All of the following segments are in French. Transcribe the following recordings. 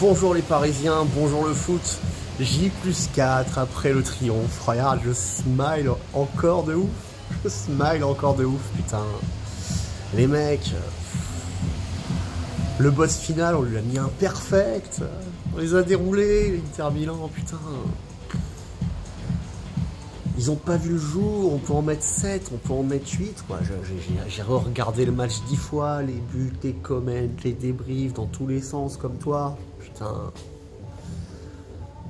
Bonjour les Parisiens, bonjour le foot. J+4 après le triomphe. Regarde, je smile encore de ouf. Je smile encore de ouf, putain. Les mecs, le boss final, on lui a mis un perfect. On les a déroulés, l'Inter Milan, putain. Ils ont pas vu le jour, on peut en mettre 7, on peut en mettre 8. J'ai re-regardé le match 10 fois, les buts, les comments, les débriefs dans tous les sens comme toi. Putain.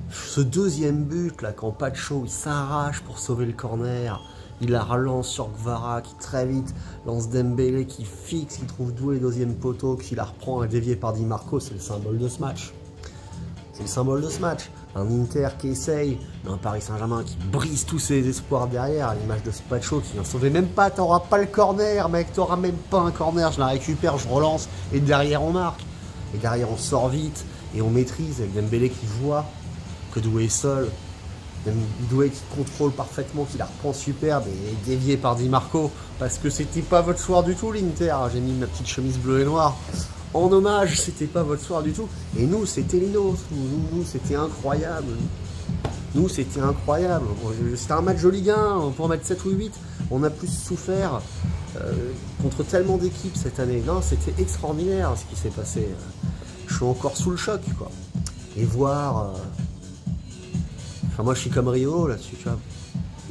Ce deuxième but là, quand Pacho il s'arrache pour sauver le corner, il la relance sur Gvara qui très vite lance Dembélé qui fixe, qui trouve Doué deuxième poteau, qui la reprend et dévié par Di Marco, c'est le symbole de ce match. C'est le symbole de ce match. Un Inter qui essaye, un Paris Saint-Germain qui brise tous ses espoirs derrière, à l'image de ce Pacho qui vient sauver même pas, t'auras pas le corner, mec, t'auras même pas un corner, je la récupère, je relance, et derrière on marque. Et derrière on sort vite, et on maîtrise, avec Dembélé qui voit que Doué est seul, Doué qui contrôle parfaitement, qui la reprend superbe, et dévié par Di Marco, parce que c'était pas votre soir du tout l'Inter, j'ai mis ma petite chemise bleue et noire. En hommage, c'était pas votre soir du tout. Et nous, c'était les nôtres. Nous c'était incroyable. Nous, c'était incroyable. C'était un match de Ligue 1, on peut en mettre 7 ou 8. On a plus souffert contre tellement d'équipes cette année. Non, c'était extraordinaire ce qui s'est passé. Je suis encore sous le choc, quoi. Et voir... Enfin, moi, je suis comme Rio, là-dessus, tu vois.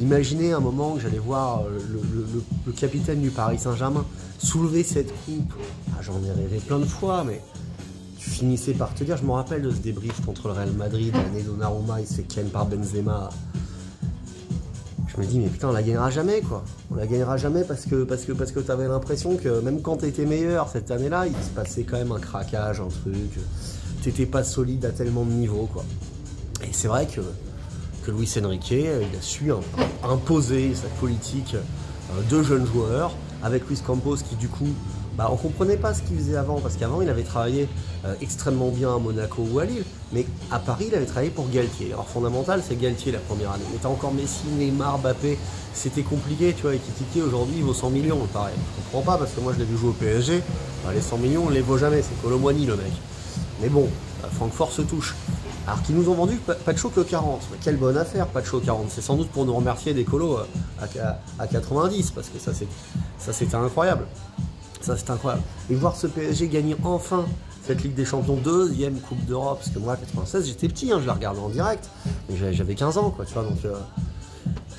Imaginez un moment que j'allais voir le capitaine du Paris Saint-Germain soulever cette coupe. Ah, j'en ai rêvé plein de fois, mais tu finissais par te dire, je me rappelle de ce débrief contre le Real Madrid, l'année Donnarumma, il se fait ken par Benzema. Je me dis, mais putain, on la gagnera jamais, quoi. On la gagnera jamais parce que t'avais l'impression que même quand t'étais meilleur cette année-là, il se passait quand même un craquage, un truc. T'étais pas solide à tellement de niveaux, quoi. Et c'est vrai que Luis Enrique, il a su imposer sa politique de jeunes joueurs, avec Luis Campos qui du coup, on comprenait pas ce qu'il faisait avant, parce qu'avant il avait travaillé extrêmement bien à Monaco ou à Lille, mais à Paris il avait travaillé pour Galtier. Alors fondamental c'est Galtier la première année, mais t'as encore Messi, Neymar, Mbappé, c'était compliqué, tu vois, et Ekitike aujourd'hui il vaut 100 millions, pareil. Je comprends pas, parce que moi je l'ai vu jouer au PSG, les 100 millions on les vaut jamais, c'est Kolo Muani le mec. Mais bon, Francfort se touche. Alors qu'ils nous ont vendu Pacho que 40. Mais quelle bonne affaire, Pacho 40. C'est sans doute pour nous remercier des colos à 90, parce que ça c'était incroyable. Ça c'était incroyable. Et voir ce PSG gagner enfin cette Ligue des Champions, deuxième Coupe d'Europe, parce que moi, 96, j'étais petit, je la regardais en direct, mais j'avais 15 ans, quoi, tu vois, donc...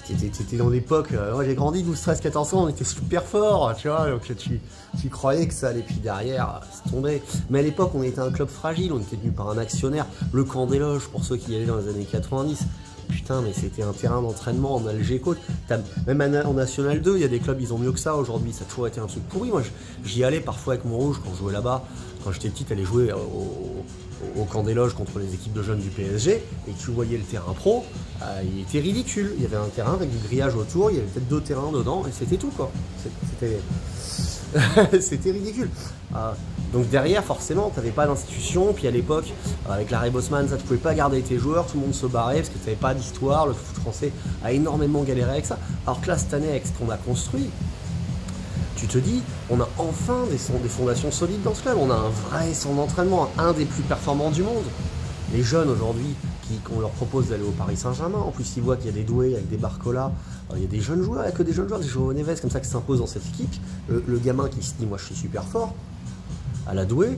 T'étais dans l'époque, moi j'ai grandi 12, 13, 14 ans, on était super forts, tu vois, donc tu croyais que ça allait, puis derrière, c'est tombé. Mais à l'époque, on était un club fragile, on était tenu par un actionnaire, le camp des loges, pour ceux qui y allaient dans les années 90. Putain, mais c'était un terrain d'entraînement en Alger-Côte. Même en National 2, il y a des clubs, ils ont mieux que ça aujourd'hui, ça a toujours été un truc pourri. Moi, j'y allais parfois avec mon rouge quand je jouais là-bas. Quand j'étais petit, aller jouer au camp des loges contre les équipes de jeunes du PSG, et tu voyais le terrain pro, il était ridicule. Il y avait un terrain avec du grillage autour, il y avait peut-être 2 terrains dedans, et c'était tout, quoi. C'était ridicule. Donc derrière, forcément, tu n'avais pas d'institution, puis à l'époque, avec l'arrêt Bosman, ça, tu pouvais pas garder tes joueurs, tout le monde se barrait, parce que tu n'avais pas d'histoire, le foot français a énormément galéré avec ça. Alors que là, cette année, avec ce qu'on a construit, tu te dis, on a enfin des fondations solides dans ce club, on a un vrai centre d'entraînement, un des plus performants du monde. Les jeunes aujourd'hui, qu'on leur propose d'aller au Paris Saint-Germain, en plus ils voient qu'il y a des doués avec des Barcola, il y a des jeunes joueurs, que des jeunes joueurs, des joueurs Neves comme ça qui s'imposent dans cette équipe. Le gamin qui se dit, moi je suis super fort, à la Doué,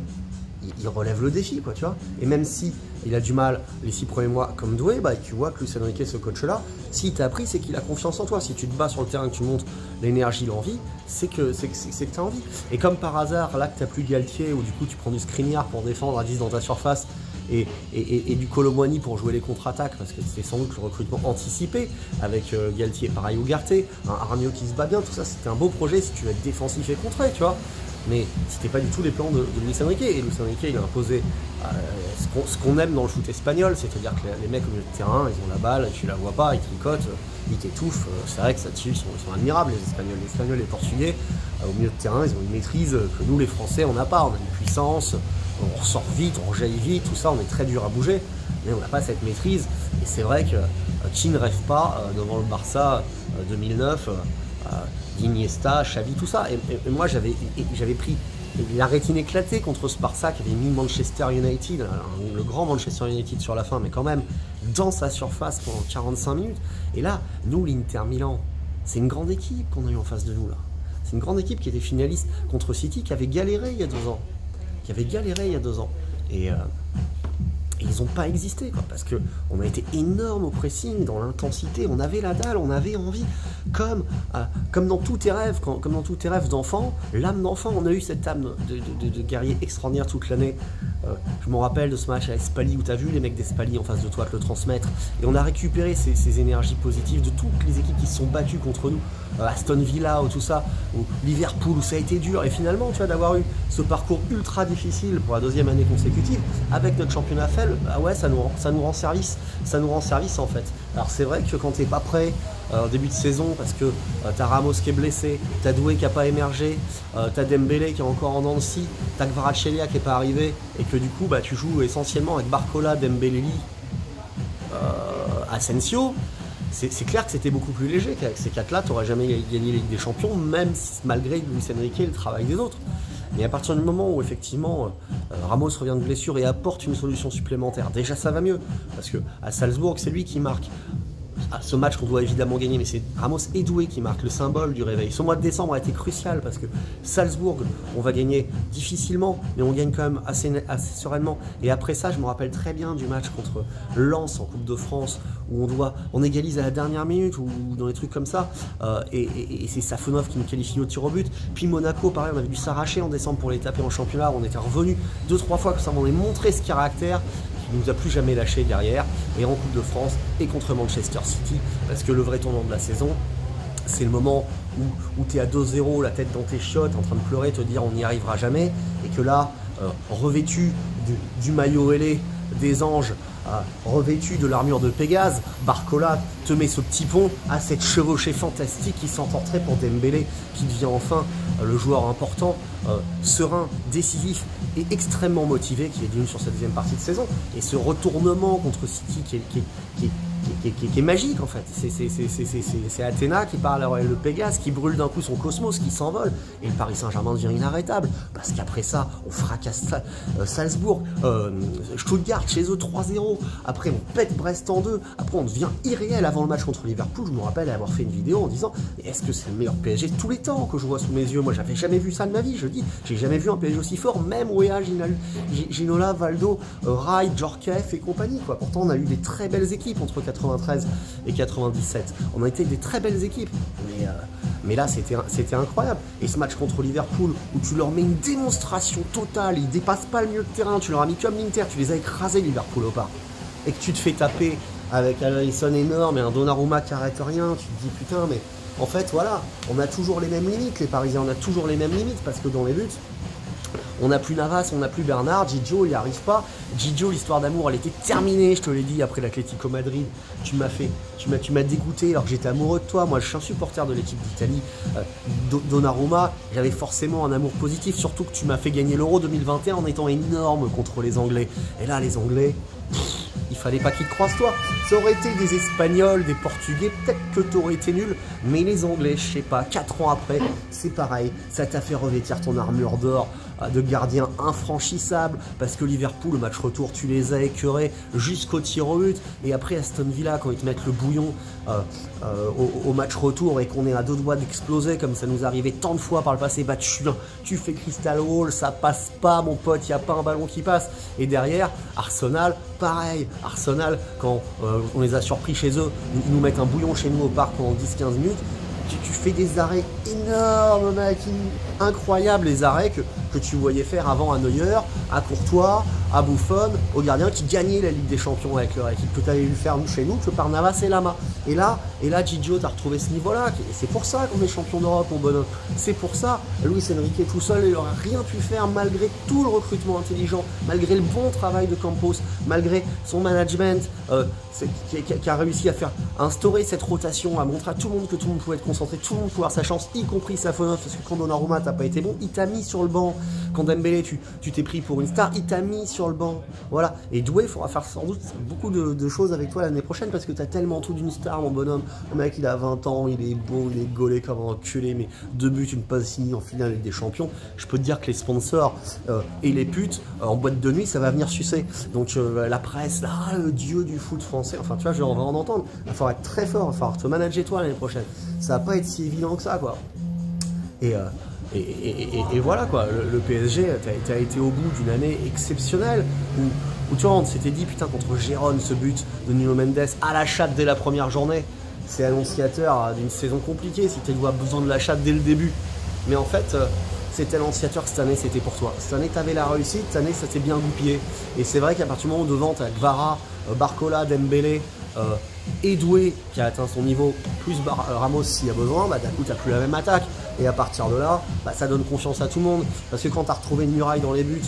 il relève le défi, quoi, tu vois. Et même si il a du mal les 6 premiers mois comme Doué, tu vois que Luis Enrique, ce coach-là, s'il t'a appris, c'est qu'il a confiance en toi. Si tu te bats sur le terrain, que tu montes l'énergie, l'envie, c'est que tu as envie. Et comme par hasard, là que tu n'as plus Galtier, ou du coup tu prends du Skriniar pour défendre à 10 dans ta surface, et du Kolo Muani pour jouer les contre-attaques, parce que c'était sans doute le recrutement anticipé, avec Galtier, pareil Ugarte, un Arnaud qui se bat bien, tout ça, c'était un beau projet si tu veux être défensif et contré, tu vois. Mais c'était pas du tout les plans de Luis Enrique. Et Luis Enrique, il a imposé ce qu'on aime dans le foot espagnol, c'est-à-dire que les mecs au milieu de terrain, ils ont la balle, tu la vois pas, ils tricotent, ils t'étouffent. C'est vrai que ça dessus, ils sont admirables, les Espagnols, les Portugais. Au milieu de terrain, ils ont une maîtrise que nous, les Français, on n'a pas. On a une puissance, on ressort vite, on rejaillit vite, tout ça, on est très dur à bouger, mais on n'a pas cette maîtrise. Et c'est vrai que qui ne rêve pas devant le Barça 2009 d'Iniesta, Xavi, tout ça. Et moi, j'avais pris la rétine éclatée contre ce Barça qui avait mis Manchester United, le grand Manchester United sur la fin, mais quand même dans sa surface pendant 45 minutes. Et là, nous, l'Inter Milan, c'est une grande équipe qu'on a eu en face de nous là. C'est une grande équipe qui était finaliste contre City, qui avait galéré il y a 2 ans. Et ils n'ont pas existé, quoi, parce qu'on a été énorme au pressing, dans l'intensité, on avait la dalle, on avait envie, comme dans tous tes rêves, comme dans tous tes rêves d'enfant, l'âme d'enfant, on a eu cette âme de guerrier extraordinaire toute l'année. Je me rappelle de ce match à Spali où tu as vu les mecs d'Espali en face de toi te le transmettre, et on a récupéré ces énergies positives de toutes les équipes qui se sont battues contre nous, Aston Villa ou tout ça, ou Liverpool où ça a été dur, et finalement tu vois d'avoir eu ce parcours ultra difficile pour la 2e année consécutive avec notre championnat faible, bah ouais, ça nous rend service en fait. Alors c'est vrai que quand t'es pas prêt en début de saison, parce que t'as Ramos qui est blessé, t'as Doué qui n'a pas émergé, t'as Dembélé qui est encore en dents de scie, t'as Kvaratskhelia qui n'est pas arrivé, et que du coup bah, tu joues essentiellement avec Barcola, Dembélé, Asensio. C'est clair que c'était beaucoup plus léger qu'avec ces 4-là, tu n'aurais jamais gagné la Ligue des Champions, même si, malgré Luis Enrique et le travail des autres. Mais à partir du moment où effectivement Ramos revient de blessure et apporte une solution supplémentaire, déjà ça va mieux, parce que à Salzbourg c'est lui qui marque. Ce match qu'on doit évidemment gagner, mais c'est Ramos et Doué qui marquent le symbole du réveil. Ce mois de décembre a été crucial parce que Salzbourg, on va gagner difficilement, mais on gagne quand même assez sereinement. Et après ça, je me rappelle très bien du match contre Lens en Coupe de France où on égalise à la dernière minute ou dans des trucs comme ça. Et c'est Safonov qui nous qualifie au tir au but. Puis Monaco, pareil, on avait dû s'arracher en décembre pour les taper en championnat. On était revenu 2-3 fois que ça m'en ait montré ce caractère. Il nous a plus jamais lâché derrière, et en Coupe de France et contre Manchester City, parce que le vrai tournant de la saison, c'est le moment où tu es à 2-0, la tête dans tes chiottes, en train de pleurer, te dire on n'y arrivera jamais, et que là, revêtu du maillot ailé des anges, revêtu de l'armure de Pégase, Barcola te met ce petit pont à cette chevauchée fantastique qui s'emporterait pour Dembélé, qui devient enfin le joueur important, serein, décisif et extrêmement motivé, qui est devenu sur cette 2e partie de saison. Et ce retournement contre City qui est magique en fait. C'est Athéna qui parle à le Pégase, qui brûle d'un coup son cosmos, qui s'envole, et le Paris Saint-Germain devient inarrêtable, parce qu'après ça, on fracasse Salzbourg, Stuttgart chez eux 3-0, après on pète Brest en 2, après on devient irréel avant le match contre Liverpool. Je me rappelle avoir fait une vidéo en disant est-ce que c'est le meilleur PSG de tous les temps que je vois sous mes yeux? Moi j'avais jamais vu ça de ma vie, je dis, j'ai jamais vu un PSG aussi fort, même Wea, Ginola, Valdo, Wright, Djorkaeff et compagnie, quoi. Pourtant on a eu des très belles équipes entre 93 et 97. On a été des très belles équipes, mais là c'était incroyable. Et ce match contre Liverpool où tu leur mets une démonstration totale, ils dépassent pas le milieu de terrain, tu leur as mis comme l'Inter, tu les as écrasés Liverpool au parc, et que tu te fais taper avec un Alisson énorme et un Donnarumma qui arrête rien, tu te dis putain, mais en fait voilà, on a toujours les mêmes limites, les Parisiens, on a toujours les mêmes limites, parce que dans les buts, on n'a plus Navas, on n'a plus Bernard, Gigio il n'y arrive pas. Gigio, l'histoire d'amour, elle était terminée, je te l'ai dit, après l'Atlético Madrid. Tu m'as dégoûté alors que j'étais amoureux de toi. Moi je suis un supporter de l'équipe d'Italie. Donnarumma, j'avais forcément un amour positif, surtout que tu m'as fait gagner l'Euro 2021 en étant énorme contre les Anglais. Et là les Anglais, il fallait pas qu'ils te croisent toi. Ça aurait été des Espagnols, des Portugais, peut-être que t'aurais été nul, mais les Anglais, je sais pas, 4 ans après, c'est pareil, ça t'a fait revêtir ton armure d'or de gardien infranchissable, parce que Liverpool, le match retour, tu les as écœurés jusqu'au tir au but, et après Aston Villa, quand ils te mettent le bouillon au match retour et qu'on est à 2 doigts d'exploser, comme ça nous arrivait tant de fois par le passé, bah tu fais Crystal Wall, ça passe pas mon pote, il n'y a pas un ballon qui passe. Et derrière, Arsenal, pareil, Arsenal, quand on les a surpris chez eux, ils nous mettent un bouillon chez nous au parc pendant 10-15 minutes, tu fais des arrêts énormes, mec, incroyables, les arrêts que tu voyais faire avant à Neuer, à Courtois, à Buffon, au gardien qui gagnait la Ligue des Champions avec leur équipe, que tu avais vu faire nous chez nous, que par Navas et Lama. Et là Gigio, tu as retrouvé ce niveau-là, et c'est pour ça qu'on est champion d'Europe, mon bonhomme. C'est pour ça, Luis Enrique tout seul, il n'aurait rien pu faire malgré tout le recrutement intelligent, malgré le bon travail de Campos, malgré son management qui a réussi à faire instaurer cette rotation, à montrer à tout le monde que tout le monde pouvait être concentré, tout le monde pouvait avoir sa chance. y compris Safonov, parce que quand Donnarumma t'as pas été bon, il t'a mis sur le banc. Quand Dembélé, tu t'es pris pour une star, il t'a mis sur le banc. Voilà. Et Doué, il faudra faire sans doute beaucoup de choses avec toi l'année prochaine, parce que t'as tellement tout d'une star, mon bonhomme. Le mec, il a 20 ans, il est beau, il est gaulé comme un enculé, mais 2 buts, une passe signée en finale avec des champions. Je peux te dire que les sponsors et les putes en boîte de nuit, ça va venir sucer. Donc la presse, là, le dieu du foot français, enfin tu vois, on va en entendre. Il va falloir être très fort, il va falloir te manager toi l'année prochaine. Ça va pas être si évident que ça, quoi. Et voilà quoi, le PSG, t'as été au bout d'une année exceptionnelle où tu vois, on s'était dit putain contre Gérone, ce but de Nuno Mendes à la chatte dès la première journée, c'est annonciateur d'une saison compliquée si tu as besoin de la chatte dès le début. Mais en fait, c'était l'annonciateur que cette année c'était pour toi. Cette année t'avais la réussite, cette année ça s'est bien goupillé. Et c'est vrai qu'à partir du moment où devant t'as Kvara, Barcola, Dembélé, et Doué qui a atteint son niveau, plus Ramos s'il y a besoin, bah d'un coup t'as plus la même attaque. Et à partir de là, bah, ça donne confiance à tout le monde. Parce que quand t'as retrouvé une muraille dans les buts,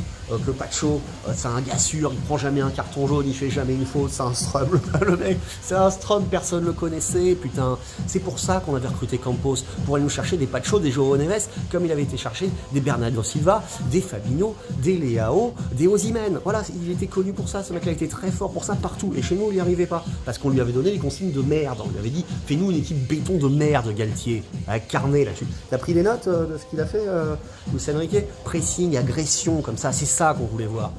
que Pacho, c'est un gars sûr, il prend jamais un carton jaune, il fait jamais une faute, c'est un Strum, le mec, c'est un Strum, personne le connaissait, putain. C'est pour ça qu'on avait recruté Campos, pour aller nous chercher des Pacho, des João Neves, comme il avait été cherché des Bernardo Silva, des Fabinho, des Leao, des Osimhen. Voilà, il était connu pour ça, ce mec-là était très fort pour ça partout. Et chez nous, il n'y arrivait pas. Parce qu'on lui avait donné des consignes de merde. On lui avait dit, fais-nous une équipe béton de merde, Galtier, avec Carnet là-dessus. T'as pris des notes de ce qu'il a fait, Luis Enrique? Pressing, agression, comme ça, c'est ça qu'on voulait voir.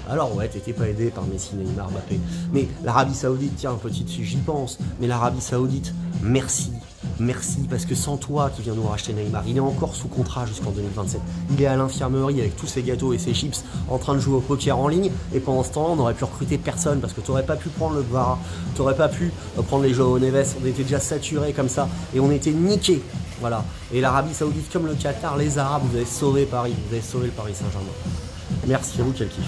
Alors ouais, t'étais pas aidé par Messi, Neymar, Mbappé. Mais l'Arabie Saoudite, tiens, j'y pense, mais l'Arabie Saoudite, merci. Merci, parce que sans toi qui viens nous racheter Neymar, il est encore sous contrat jusqu'en 2027. Il est à l'infirmerie avec tous ses gâteaux et ses chips en train de jouer au poker en ligne. Et pendant ce temps, on n'aurait pu recruter personne parce que tu n'aurais pas pu prendre le Kvara, tu n'aurais pas pu prendre les João Neves. On était déjà saturés comme ça et on était niqués. Voilà. Et l'Arabie Saoudite, comme le Qatar, les Arabes, vous avez sauvé Paris, vous avez sauvé le Paris Saint-Germain. Merci à vous, quel kiff.